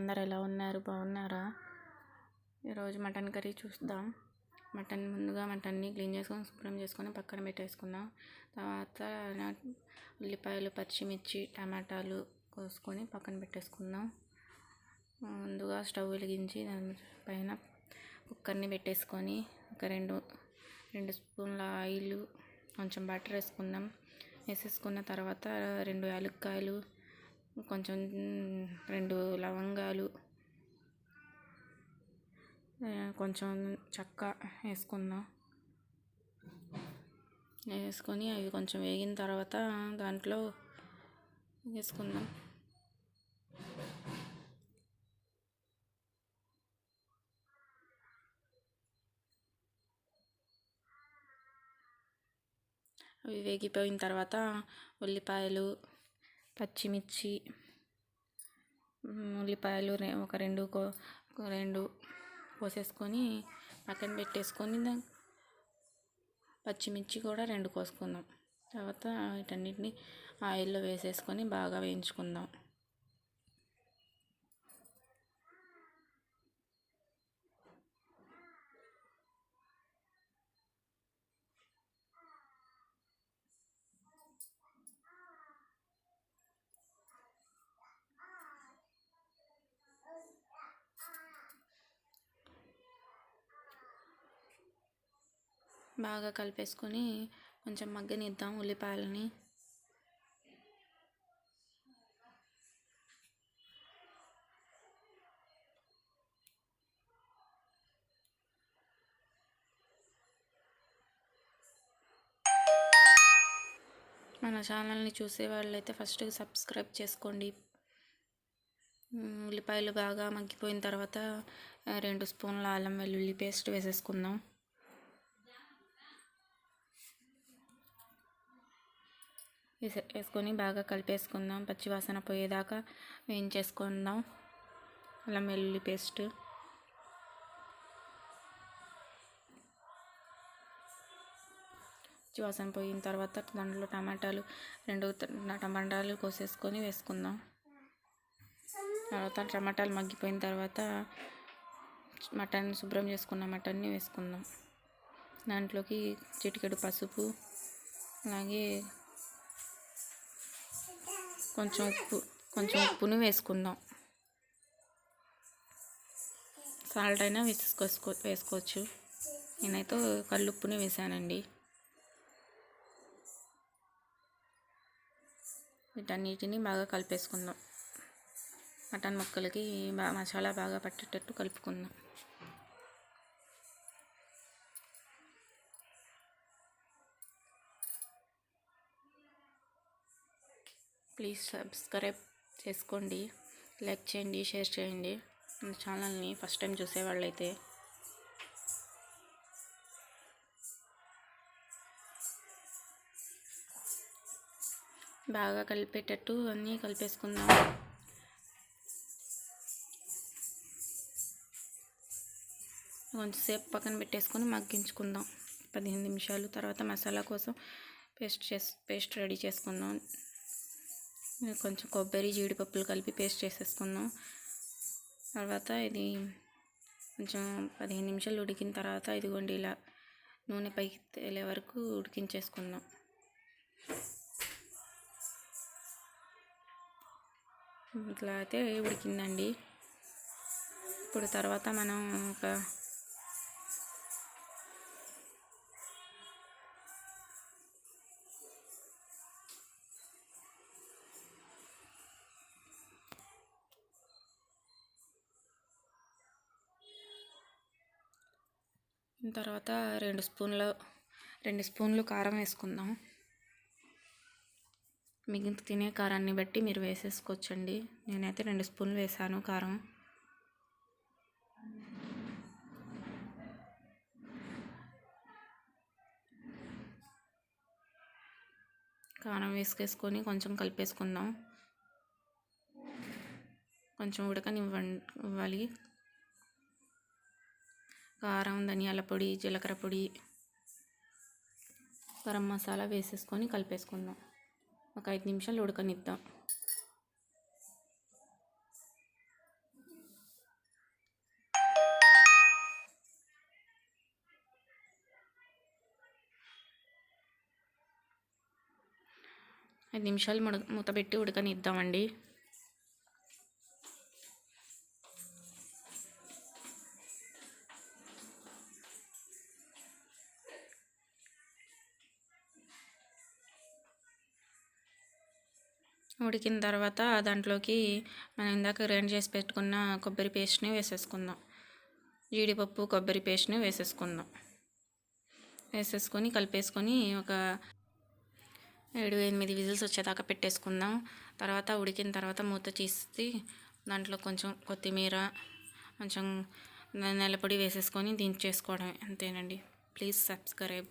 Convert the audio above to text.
అందరు ఎలా ఉన్నారు? బాగున్నారా? ఈరోజు మటన్ కర్రీ చూద్దాం. ముందుగా మటన్ని క్లీన్ చేసుకొని శుభ్రం చేసుకొని పక్కన పెట్టేసుకుందాం. తర్వాత ఉల్లిపాయలు, పచ్చిమిర్చి, టమాటాలు కోసుకొని పక్కన పెట్టేసుకుందాం. ముందుగా స్టవ్ వెలిగించి దానిపైన కుక్కర్ని పెట్టేసుకొని ఒక రెండు స్పూన్ల ఆయిల్, కొంచెం బటర్ వేసేసుకున్న తర్వాత 2 యాలక్కాయలు, కొంచెం 2 లవంగాలు, కొంచెం చెక్క వేసుకొని అవి కొంచెం వేగిన తర్వాత దాంట్లో వేసుకుందాం. అవి వేగిపోయిన తర్వాత ఉల్లిపాయలు, పచ్చిమిర్చి, ఉల్లిపాయలు ఒక రెండు కోసేసుకొని పక్కన పెట్టేసుకొని పచ్చిమిర్చి కూడా 2 కోసుకుందాం. తర్వాత వీటన్నిటిని ఆయిల్లో వేసేసుకొని బాగా వేయించుకుందాం. బాగా కలిపేసుకొని కొంచెం మగ్గనిద్దాం ఉల్లిపాయలని. మన ఛానల్ని చూసే వాళ్ళైతే ఫస్ట్ సబ్స్క్రైబ్ చేసుకోండి. ఉల్లిపాయలు బాగా మగ్గిపోయిన తర్వాత 2 స్పూన్ల అల్లం వెల్లుల్లి పేస్ట్ వేసేసుకుందాం. వేసుకొని బాగా కలిపేసుకుందాం. పచ్చివాసన పోయేదాకా వేయించేసుకుందాం అల్లం వెల్లుల్లి పేస్ట్. పచ్చివాసన పోయిన తర్వాత దాంట్లో 2 టమాటాలు కోసేసుకొని వేసుకుందాం. తర్వాత టమాటాలు మగ్గిపోయిన తర్వాత శుభ్రం చేసుకున్న మటన్ని వేసుకుందాం. దాంట్లోకి చిటికెడు పసుపు, అలాగే కొంచెం ఉప్పును వేసుకుందాం. సాల్ట్ అయినా వేసుకోవచ్చు. నేనైతే కల్లుప్పుని వేసానండి. వీటన్నిటిని బాగా కలిపేసుకుందాం. మటన్ ముక్కలకి మసాలా బాగా పట్టేటట్టు కలుపుకుందాం. ప్లీజ్ సబ్స్క్రైబ్ చేసుకోండి, లైక్ చేయండి, షేర్ చేయండి. మన ఛానల్ని ఫస్ట్ టైం చూసేవాళ్ళైతే బాగా కలిపేటట్టు అన్నీ కలిపేసుకుందాం. కొంచెంసేపు పక్కన పెట్టేసుకొని మగ్గించుకుందాం 15 నిమిషాలు. తర్వాత మసాలా కోసం పేస్ట్ రెడీ చేసుకుందాం. కొంచెం కొబ్బరి, జీడిపప్పులు కలిపి పేస్ట్ చేసేసుకుందాం. తర్వాత ఇది కొంచెం 15 నిమిషాలు ఉడికిన తర్వాత ఇదిగోండి ఇలా నూనె పైకి తేలే వరకు ఉడికించేసుకుందాం. ఇట్లా అయితే ఉడికిందండి. ఇప్పుడు తర్వాత మనం తర్వాత 2 స్పూన్లు కారం వేసుకుందాం. మిగిలిన తినే కారాన్ని బట్టి మీరు వేసేసుకోవచ్చండి. నేనైతే 2 స్పూన్లు వేసాను కారం. కారం వేసుకొని కొంచెం కలిపేసుకుందాం. కొంచెం ఉడకనివ్వాలి. కారం, ధనియాల పొడి, జీలకర్ర పొడి, గరం మసాలా వేసేసుకొని కలిపేసుకుందాం. ఒక 5 నిమిషాలు ఉడకనిద్దాం. 5 నిమిషాలు మూత పెట్టి ఉడకనిద్దామండి. ఉడికిన తర్వాత దాంట్లోకి మనం ఇందాక గ్రైండ్ చేసి పెట్టుకున్న కొబ్బరి పేస్ట్ని వేసేసుకుందాం. జీడిపప్పు కొబ్బరి పేస్ట్ని వేసేసుకొని కలిపేసుకొని ఒక 7-8 విజిల్స్ వచ్చేదాకా పెట్టేసుకుందాం. తర్వాత ఉడికిన తర్వాత మూత తీసి దాంట్లో కొంచెం కొత్తిమీర, కొంచెం నెలపొడి వేసేసుకొని దించేసుకోవడమే. అంతేనండి. Please subscribe.